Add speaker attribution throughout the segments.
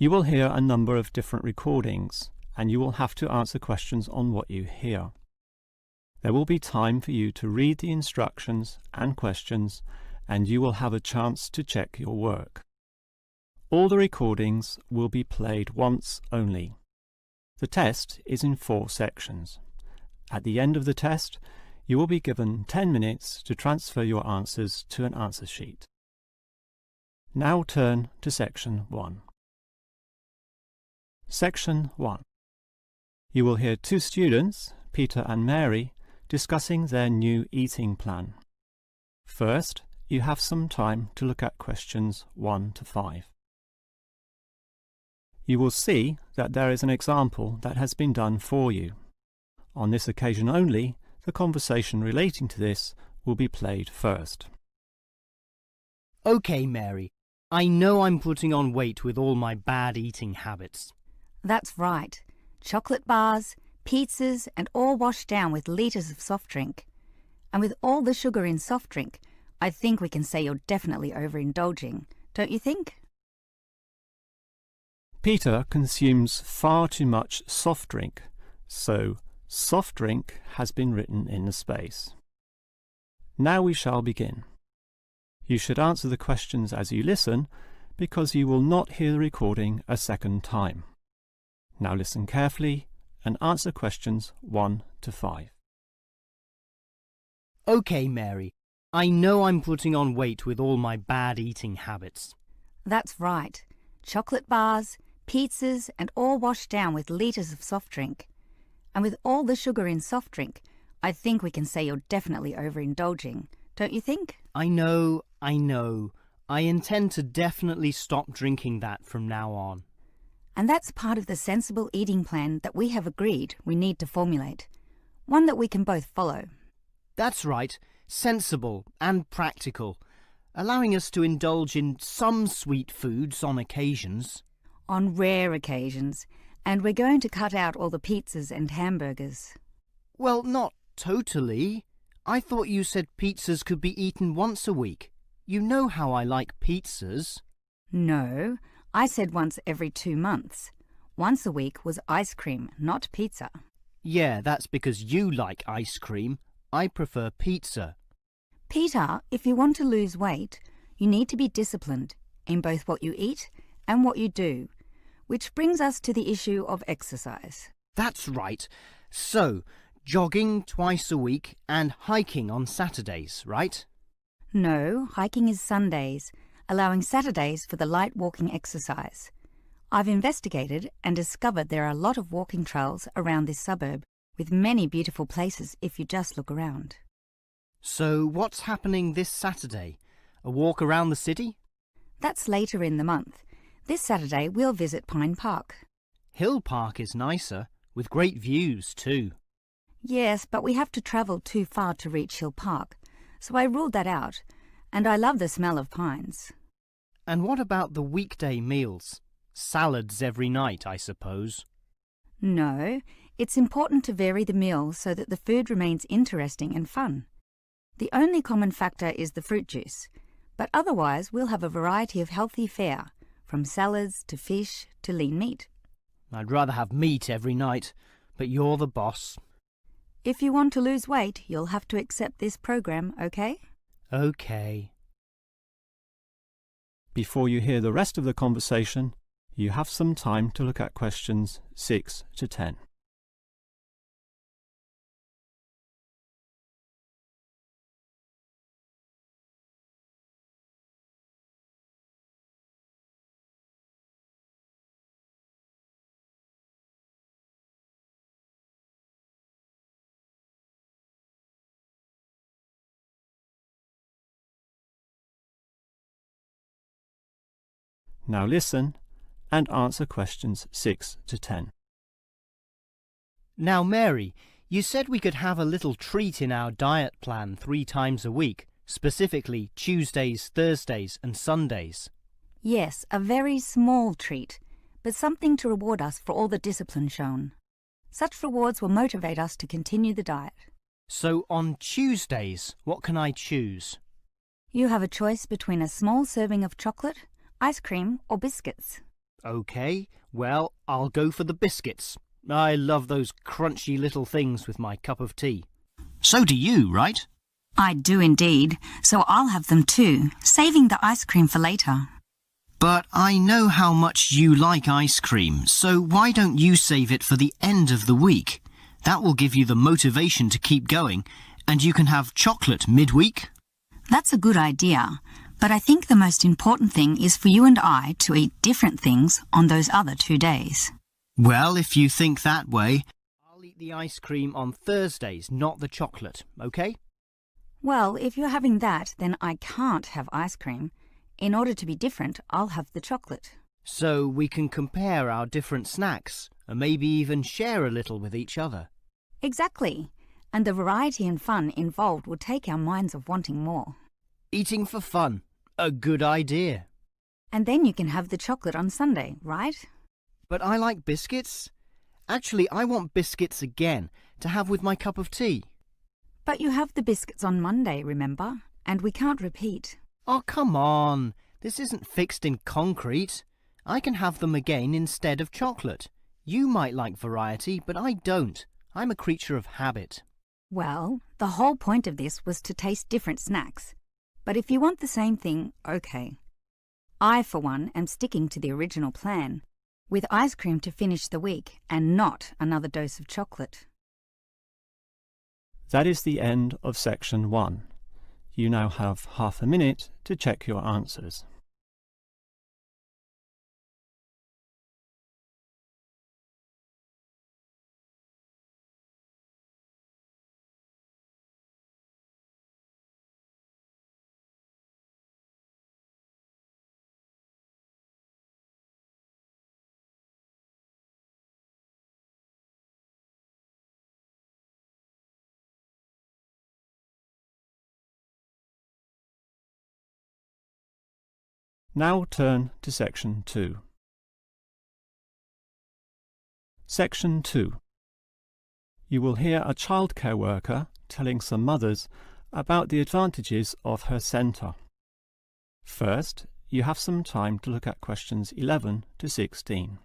Speaker 1: You will hear a number of different recordings, and you will have to answer questions on what you hear. There will be time for you to read the instructions and questions, and you will have a chance to check your work. All the recordings will be played once only. The test is in 4 sections. At the end of the test, you will be given 10 minutes to transfer your answers to an answer sheet. Now turn to Section 1. Section 1. You will hear 2 students, Peter and Mary, discussing their new eating plan. First, you have some time to look at questions 1 to 5. You will see that there is an example that has been done for you. On this occasion only, the conversation relating to this will be played first.
Speaker 2: OK, Mary. I know I'm putting on weight with all my bad eating habits.
Speaker 3: That's right. Chocolate bars, pizzas, and all washed down with litres of soft drink. And with all the sugar in soft drink, I think we can say you're definitely overindulging, don't you think?
Speaker 1: Peter consumes far too much soft drink, so soft drink has been written in the space. Now we shall begin. You should answer the questions as you listen, because you will not hear the recording a second time. Now listen carefully and answer questions 1 to 5.
Speaker 2: OK, Mary. I know I'm putting on weight with all my bad eating habits.
Speaker 3: That's right. Chocolate bars, pizzas, and all washed down with litres of soft drink. And with all the sugar in soft drink, I think we can say you're definitely overindulging, don't you think?
Speaker 2: I know. I intend to definitely stop drinking that from now on.
Speaker 3: And that's part of the sensible eating plan that we have agreed we need to formulate. One that we can both follow.
Speaker 2: That's right. Sensible and practical, allowing us to indulge in some sweet foods on occasions.
Speaker 3: On rare occasions. And we're going to cut out all the pizzas and hamburgers.
Speaker 2: Well, not totally. I thought you said pizzas could be eaten once a week. You know how I like pizzas.
Speaker 3: No, I said once every 2 months. Once a week was ice cream, not pizza.
Speaker 2: Yeah, that's because you like ice cream. I prefer pizza.
Speaker 3: Peter, if you want to lose weight, you need to be disciplined in both what you eat and what you do, which brings us to the issue of exercise.
Speaker 2: That's right. So, jogging twice a week and hiking on Saturdays, right?
Speaker 3: No, hiking is Sundays, allowing Saturdays for the light walking exercise. I've investigated and discovered there are a lot of walking trails around this suburb, with many beautiful places if you just look around.
Speaker 2: So what's happening this Saturday? A walk around the city?
Speaker 3: That's later in the month. This Saturday we'll visit Pine Park.
Speaker 2: Hill Park is nicer, with great views too.
Speaker 3: Yes, but we have to travel too far to reach Hill Park, so I ruled that out, and I love the smell of pines.
Speaker 2: And what about the weekday meals? Salads every night, I suppose.
Speaker 3: No, it's important to vary the meals so that the food remains interesting and fun. The only common factor is the fruit juice, but otherwise we'll have a variety of healthy fare, from salads to fish to lean meat.
Speaker 2: I'd rather have meat every night, but you're the boss.
Speaker 3: If you want to lose weight, you'll have to accept this program, okay?
Speaker 2: Okay.
Speaker 1: Before you hear the rest of the conversation, you have some time to look at questions 6 to 10. Now listen and answer questions 6 to 10.
Speaker 2: Now, Mary, you said we could have a little treat in our diet plan 3 times a week, specifically Tuesdays, Thursdays and Sundays.
Speaker 3: Yes, a very small treat, but something to reward us for all the discipline shown. Such rewards will motivate us to continue the diet.
Speaker 2: So on Tuesdays, what can I choose?
Speaker 3: You have a choice between a small serving of chocolate, ice cream or biscuits.
Speaker 2: OK, well, I'll go for the biscuits. I love those crunchy little things with my cup of tea.
Speaker 4: So do you, right?
Speaker 3: I do indeed, so I'll have them too, saving the ice cream for later.
Speaker 4: But I know how much you like ice cream, so why don't you save it for the end of the week? That will give you the motivation to keep going, and you can have chocolate midweek.
Speaker 3: That's a good idea, but I think the most important thing is for you and I to eat different things on those other 2 days.
Speaker 4: Well, if you think that way.
Speaker 2: I'll eat the ice cream on Thursdays, not the chocolate, OK?
Speaker 3: Well, if you're having that, then I can't have ice cream. In order to be different, I'll have the chocolate.
Speaker 2: So we can compare our different snacks and maybe even share a little with each other.
Speaker 3: Exactly. And the variety and fun involved will take our minds of wanting more.
Speaker 2: Eating for fun. A good idea.
Speaker 3: And then you can have the chocolate on Sunday, right?
Speaker 2: But I like biscuits. Actually, I want biscuits again to have with my cup of tea.
Speaker 3: But you have the biscuits on Monday, remember? And we can't repeat.
Speaker 2: Oh, come on. This isn't fixed in concrete. I can have them again instead of chocolate. You might like variety, but I don't. I'm a creature of habit.
Speaker 3: Well, the whole point of this was to taste different snacks. But if you want the same thing, OK. I, for one, am sticking to the original plan, with ice cream to finish the week and not another dose of chocolate.
Speaker 1: That is the end of section 1. You now have half a minute to check your answers. Now turn to section 2. Section 2. You will hear a childcare worker telling some mothers about the advantages of her centre. First, you have some time to look at questions 11 to 16.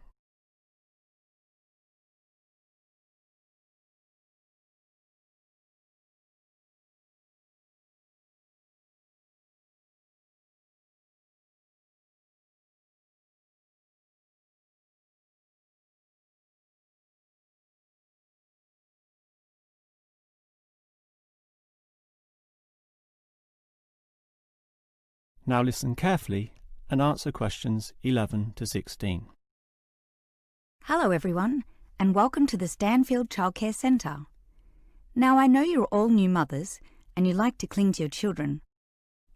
Speaker 1: Now listen carefully and answer questions 11 to 16.
Speaker 3: Hello everyone, and welcome to the Stanfield Childcare Centre. Now I know you're all new mothers and you like to cling to your children.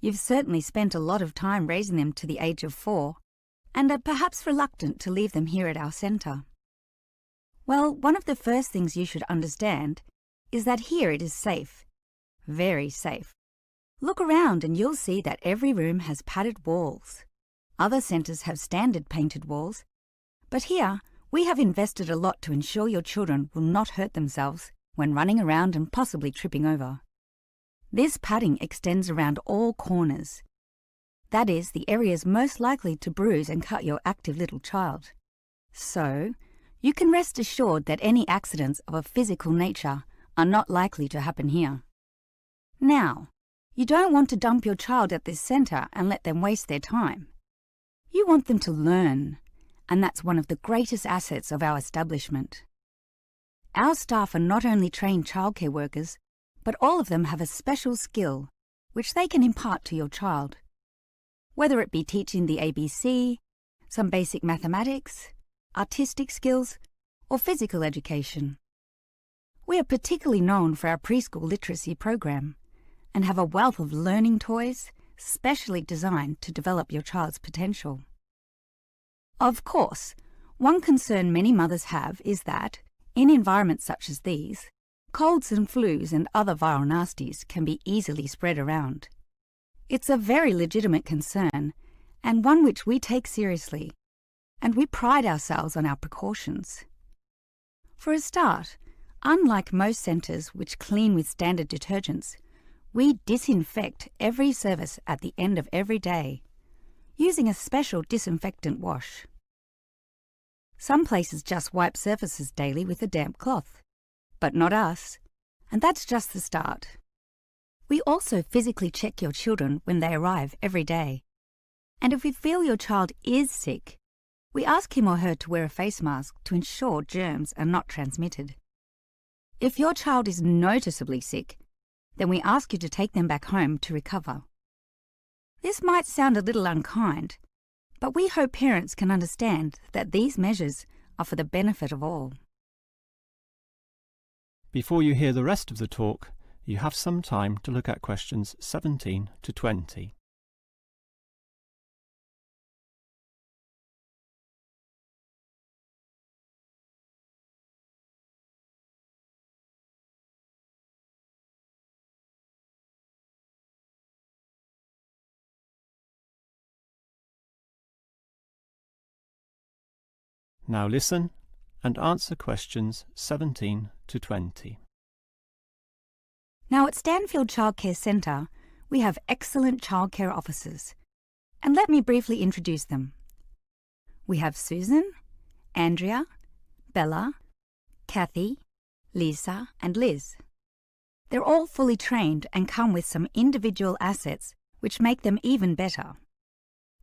Speaker 3: You've certainly spent a lot of time raising them to the age of 4 and are perhaps reluctant to leave them here at our centre. Well, one of the first things you should understand is that here it is safe. Very safe. Look around and you'll see that every room has padded walls. Other centres have standard painted walls, but here we have invested a lot to ensure your children will not hurt themselves when running around and possibly tripping over. This padding extends around all corners. That is, the areas most likely to bruise and cut your active little child. So, you can rest assured that any accidents of a physical nature are not likely to happen here. Now, you don't want to dump your child at this centre and let them waste their time. You want them to learn, and that's one of the greatest assets of our establishment. Our staff are not only trained childcare workers, but all of them have a special skill which they can impart to your child. Whether it be teaching the ABC, some basic mathematics, artistic skills, or physical education. We are particularly known for our preschool literacy program and have a wealth of learning toys specially designed to develop your child's potential. Of course, one concern many mothers have is that, in environments such as these, colds and flus and other viral nasties can be easily spread around. It's a very legitimate concern, and one which we take seriously, and we pride ourselves on our precautions. For a start, unlike most centres which clean with standard detergents, we disinfect every service at the end of every day, using a special disinfectant wash. Some places just wipe surfaces daily with a damp cloth, but not us. And that's just the start. We also physically check your children when they arrive every day. And if we feel your child is sick, we ask him or her to wear a face mask to ensure germs are not transmitted. If your child is noticeably sick, then we ask you to take them back home to recover. This might sound a little unkind, but we hope parents can understand that these measures are for the benefit of all.
Speaker 1: Before you hear the rest of the talk, you have some time to look at questions 17 to 20. Now listen and answer questions 17 to 20.
Speaker 3: Now at Stanfield Childcare Centre, we have excellent childcare officers. And let me briefly introduce them. We have Susan, Andrea, Bella, Kathy, Lisa and Liz. They're all fully trained and come with some individual assets which make them even better.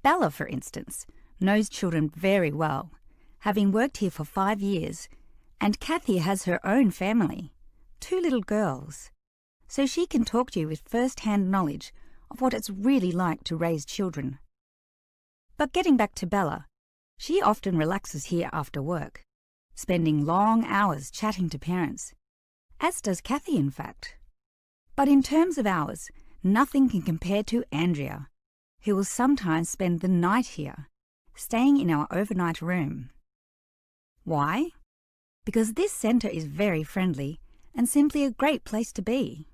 Speaker 3: Bella, for instance, knows children very well, having worked here for 5 years, and Kathy has her own family, 2 little girls, so she can talk to you with first-hand knowledge of what it's really like to raise children. But getting back to Bella, she often relaxes here after work, spending long hours chatting to parents, as does Kathy in fact. But in terms of hours, nothing can compare to Andrea, who will sometimes spend the night here, staying in our overnight room. Why? Because this centre is very friendly and simply a great place to be.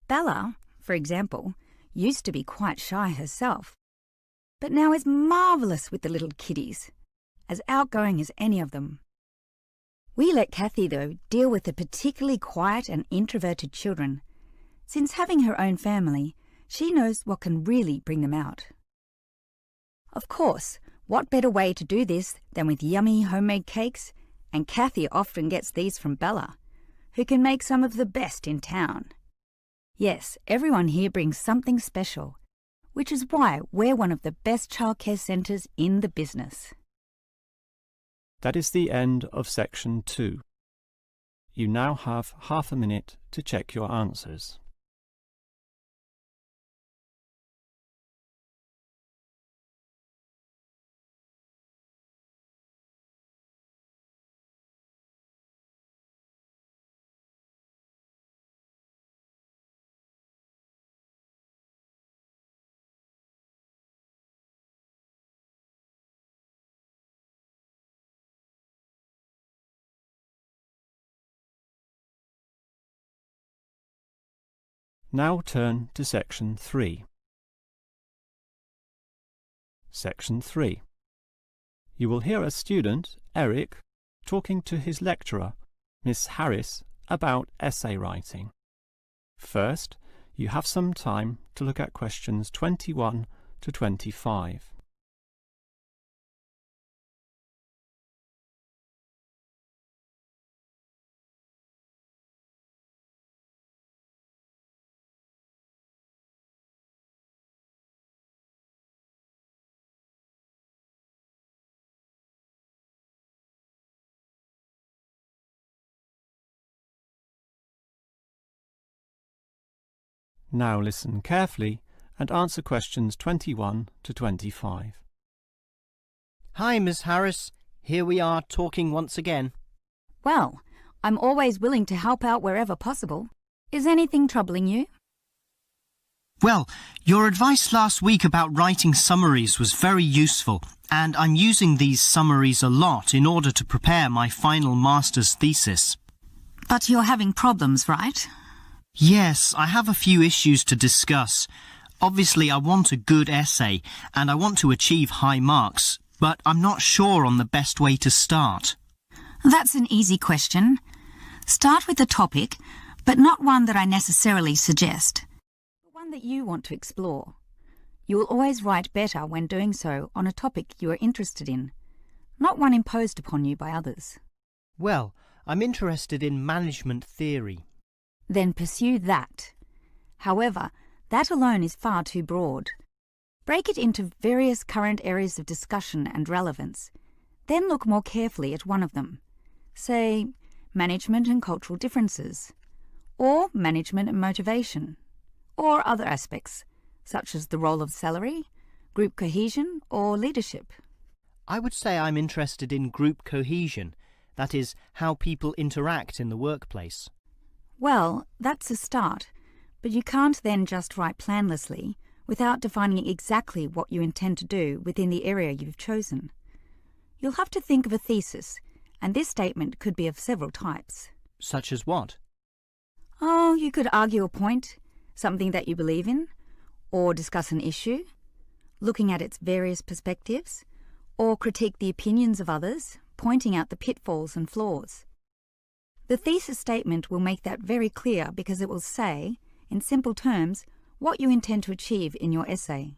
Speaker 3: Bella, for example, used to be quite shy herself, but now is marvellous with the little kiddies, as outgoing as any of them. We let Kathy, though, deal with the particularly quiet and introverted children, since having her own family, she knows what can really bring them out. Of course, what better way to do this than with yummy homemade cakes? And Kathy often gets these from Bella, who can make some of the best in town. Yes, everyone here brings something special, which is why we're one of the best childcare centres in the business.
Speaker 1: That is the end of section 2. You now have half a minute to check your answers. Now turn to section 3. Section 3. You will hear a student, Eric, talking to his lecturer, Miss Harris, about essay writing. First, you have some time to look at questions 21 to 25. Now listen carefully and answer questions 21 to 25.
Speaker 2: Hi, Miss Harris. Here we are talking once again.
Speaker 3: Well, I'm always willing to help out wherever possible. Is anything troubling you?
Speaker 4: Well, your advice last week about writing summaries was very useful, and I'm using these summaries a lot in order to prepare my final master's thesis.
Speaker 3: But you're having problems, right?
Speaker 4: Yes, I have a few issues to discuss. Obviously, I want a good essay, and I want to achieve high marks, but I'm not sure on the best way to start.
Speaker 3: That's an easy question. Start with a topic, but not one that I necessarily suggest. One that you want to explore. You will always write better when doing so on a topic you are interested in. not one imposed upon you by others.
Speaker 2: Well, I'm interested in management theory.
Speaker 3: Then pursue that. However, that alone is far too broad. Break it into various current areas of discussion and relevance. Then look more carefully at one of them. Say, management and cultural differences, or management and motivation, or other aspects, such as the role of salary, group cohesion, or leadership.
Speaker 2: I would say I'm interested in group cohesion, that is, how people interact in the workplace.
Speaker 3: Well, that's a start, but you can't then just write planlessly without defining exactly what you intend to do within the area you've chosen. You'll have to think of a thesis, and this statement could be of several types.
Speaker 2: Such as what?
Speaker 3: Oh, you could argue a point, something that you believe in, or discuss an issue, looking at its various perspectives, or critique the opinions of others, pointing out the pitfalls and flaws. The thesis statement will make that very clear because it will say, in simple terms, what you intend to achieve in your essay.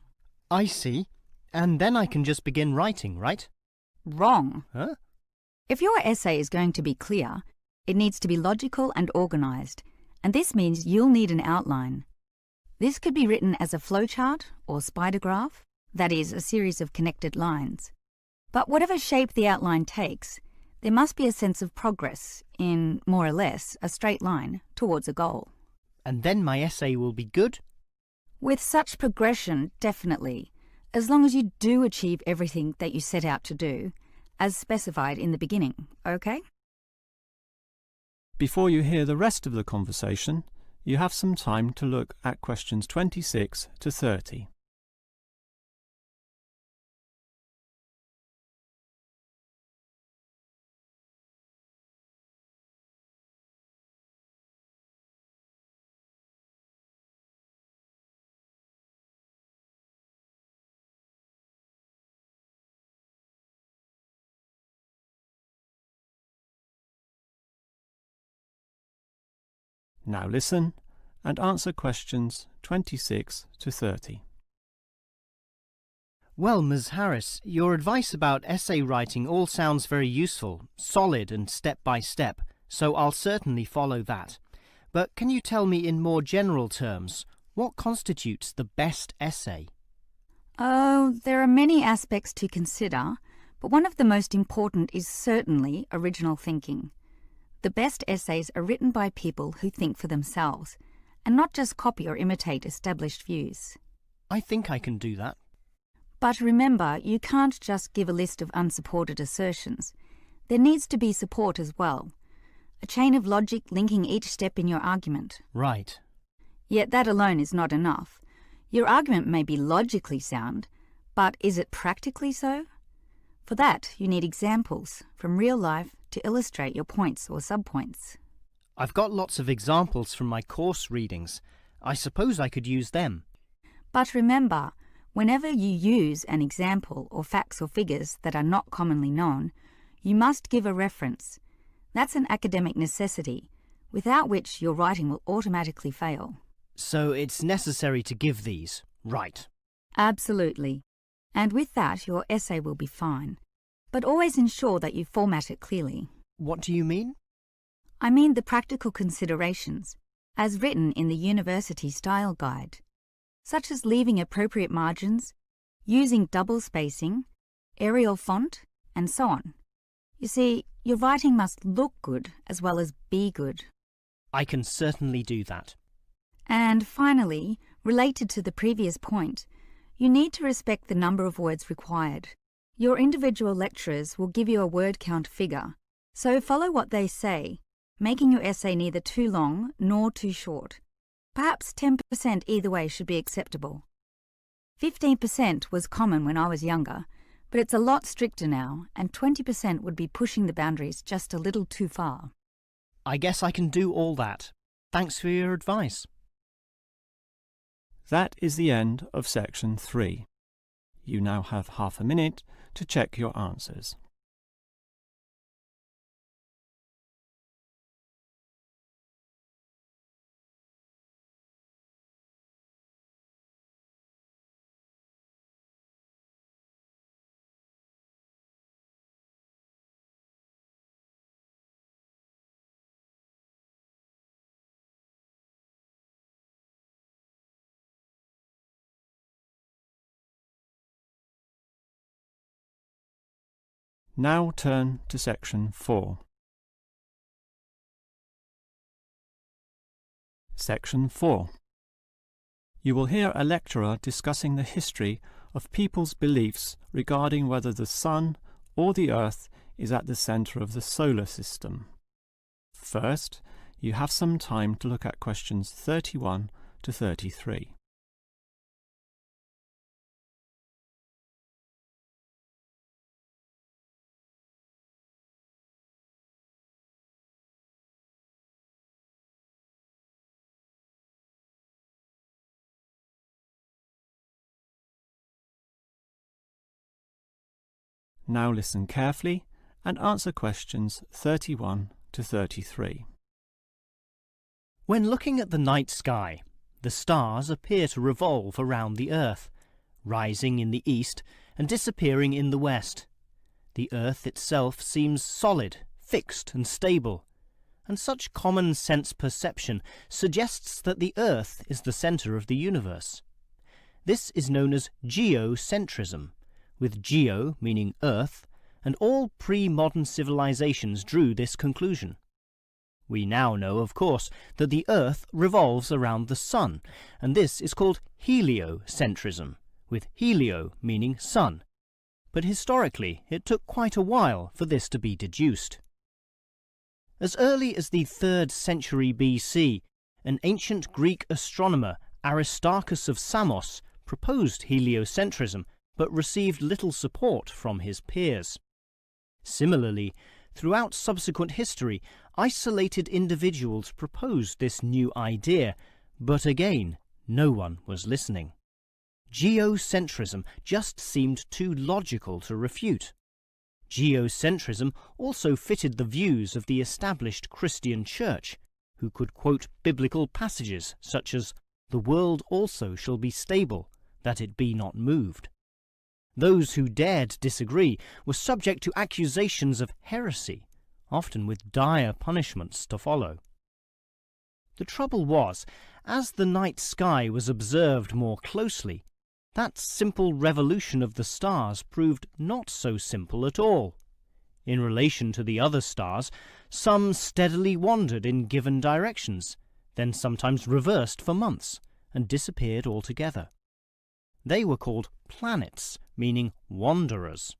Speaker 2: I see. And then I can just begin writing, right?
Speaker 3: Wrong.
Speaker 2: Huh?
Speaker 3: If your essay is going to be clear, it needs to be logical and organised, and this means you'll need an outline. This could be written as a flowchart or spider graph, that is, a series of connected lines. But whatever shape the outline takes, there must be a sense of progress in, more or less, a straight line towards a goal.
Speaker 2: And then my essay will be good?
Speaker 3: With such progression, definitely, as long as you do achieve everything that you set out to do, as specified in the beginning, okay?
Speaker 1: Before you hear the rest of the conversation, you have some time to look at questions 26 to 30. Now listen and answer questions 26 to 30.
Speaker 2: Well, Ms. Harris, your advice about essay writing all sounds very useful, solid and step by step, so I'll certainly follow that. But can you tell me in more general terms, what constitutes the best essay?
Speaker 3: Oh, there are many aspects to consider, but one of the most important is certainly original thinking. The best essays are written by people who think for themselves, and not just copy or imitate established views.
Speaker 2: I think I can do that.
Speaker 3: But remember, you can't just give a list of unsupported assertions. There needs to be support as well. A chain of logic linking each step in your argument.
Speaker 2: Right.
Speaker 3: Yet that alone is not enough. Your argument may be logically sound, but is it practically so? For that, you need examples from real life to illustrate your points or subpoints.
Speaker 2: I've got lots of examples from my course readings. I suppose I could use them.
Speaker 3: But remember, whenever you use an example or facts or figures that are not commonly known, you must give a reference. That's an academic necessity, without which your writing will automatically fail.
Speaker 2: So it's necessary to give these, right?
Speaker 3: Absolutely. And with that, your essay will be fine. But always ensure that you format it clearly.
Speaker 2: What do you mean?
Speaker 3: I mean the practical considerations, as written in the University Style Guide, such as leaving appropriate margins, using double spacing, Arial font, and so on. You see, your writing must look good as well as be good.
Speaker 2: I can certainly do that.
Speaker 3: And finally, related to the previous point, you need to respect the number of words required. Your individual lecturers will give you a word count figure, so follow what they say, making your essay neither too long nor too short. Perhaps 10% either way should be acceptable. 15% was common when I was younger, but it's a lot stricter now, and 20% would be pushing the boundaries just a little too far.
Speaker 2: I guess I can do all that. Thanks for your advice.
Speaker 1: That is the end of section 3. You now have half a minute to check your answers. Now turn to section 4. Section 4. You will hear a lecturer discussing the history of people's beliefs regarding whether the Sun or the Earth is at the centre of the solar system. First, you have some time to look at questions 31 to 33. Now listen carefully and answer questions 31 to 33.
Speaker 2: When looking at the night sky, the stars appear to revolve around the Earth, rising in the east and disappearing in the west. The Earth itself seems solid, fixed and stable, and such common sense perception suggests that the Earth is the centre of the universe. This is known as geocentrism, with geo meaning Earth, and all pre-modern civilizations drew this conclusion. We now know, of course, that the Earth revolves around the Sun, and this is called heliocentrism, with helio meaning sun. But historically, it took quite a while for this to be deduced. As early as the 3rd century BC, an ancient Greek astronomer, Aristarchus of Samos, proposed heliocentrism, but received little support from his peers. Similarly, throughout subsequent history, isolated individuals proposed this new idea, but again, no one was listening. Geocentrism just seemed too logical to refute. Geocentrism also fitted the views of the established Christian Church, who could quote biblical passages such as, "The world also shall be stable, that it be not moved." Those who dared disagree were subject to accusations of heresy, often with dire punishments to follow. The trouble was, as the night sky was observed more closely, that simple revolution of the stars proved not so simple at all. In relation to the other stars, some steadily wandered in given directions, then sometimes reversed for months, and disappeared altogether. They were called planets, meaning wanderers.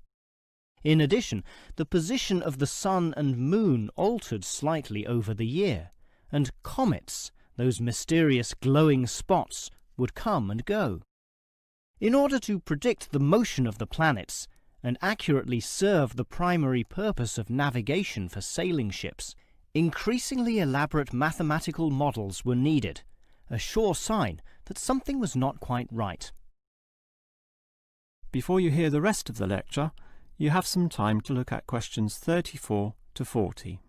Speaker 2: In addition, the position of the Sun and Moon altered slightly over the year, and comets, those mysterious glowing spots, would come and go. In order to predict the motion of the planets and accurately serve the primary purpose of navigation for sailing ships, increasingly elaborate mathematical models were needed, a sure sign that something was not quite right.
Speaker 1: Before you hear the rest of the lecture, you have some time to look at questions 34 to 40.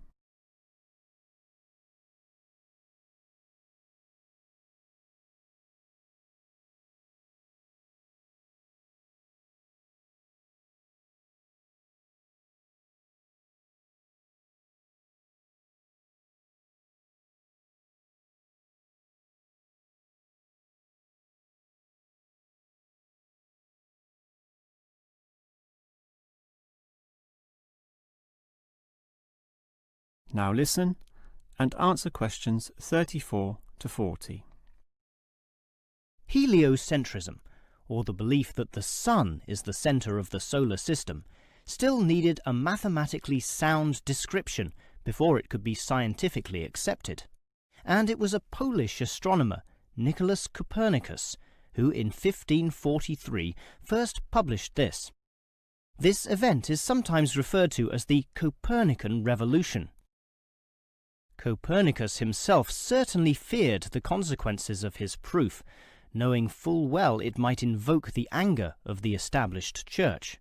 Speaker 1: Now listen and answer questions 34 to 40.
Speaker 2: Heliocentrism, or the belief that the Sun is the centre of the solar system, still needed a mathematically sound description before it could be scientifically accepted. And it was a Polish astronomer, Nicholas Copernicus, who in 1543 first published this. This event is sometimes referred to as the Copernican Revolution. Copernicus himself certainly feared the consequences of his proof, knowing full well it might invoke the anger of the established church.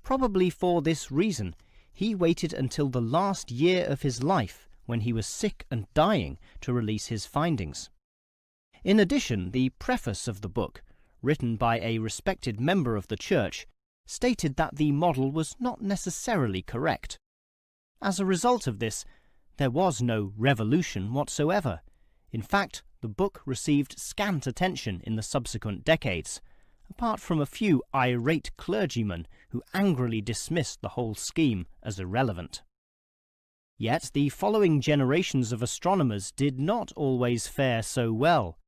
Speaker 2: Probably for this reason, he waited until the last year of his life, when he was sick and dying, to release his findings. In addition, the preface of the book, written by a respected member of the church, stated that the model was not necessarily correct. As a result of this, there was no revolution whatsoever. In fact, the book received scant attention in the subsequent decades, apart from a few irate clergymen who angrily dismissed the whole scheme as irrelevant. Yet the following generations of astronomers did not always fare so well.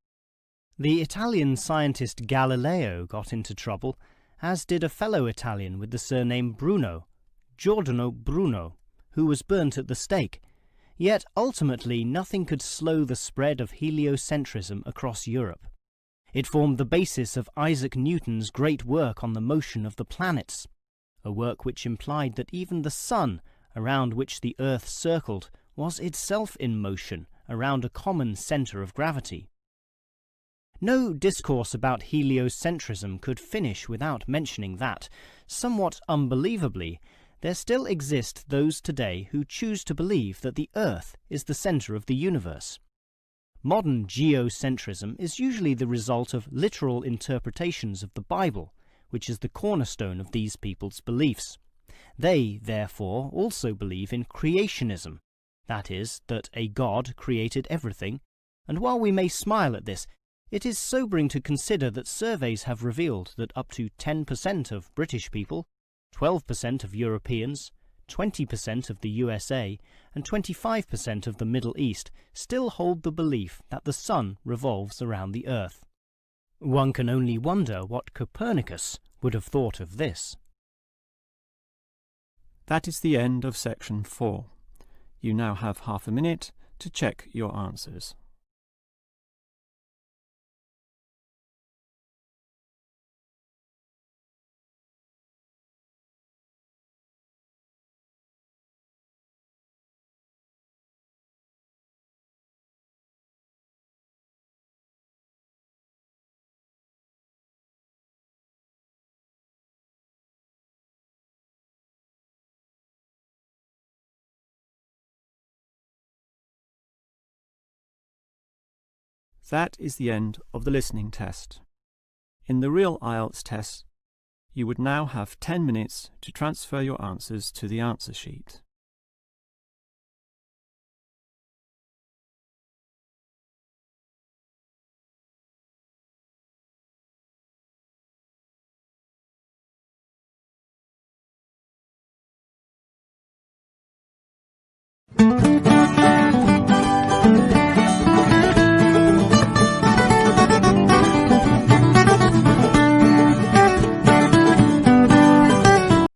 Speaker 2: The Italian scientist Galileo got into trouble, as did a fellow Italian with the surname Bruno, Giordano Bruno, who was burnt at the stake. Yet ultimately nothing could slow the spread of heliocentrism across Europe. It formed the basis of Isaac Newton's great work on the motion of the planets, a work which implied that even the sun, around which the Earth circled, was itself in motion around a common centre of gravity. No discourse about heliocentrism could finish without mentioning that, somewhat unbelievably, there still exist those today who choose to believe that the Earth is the centre of the universe. Modern geocentrism is usually the result of literal interpretations of the Bible, which is the cornerstone of these people's beliefs. They, therefore, also believe in creationism, that is, that a God created everything, and while we may smile at this, it is sobering to consider that surveys have revealed that up to 10% of British people, 12% of Europeans, 20% of the USA, and 25% of the Middle East still hold the belief that the sun revolves around the Earth. One can only wonder what Copernicus would have thought of this.
Speaker 1: That is the end of section 4. You now have half a minute to check your answers. That is the end of the listening test. In the real IELTS test, you would now have 10 minutes to transfer your answers to the answer sheet.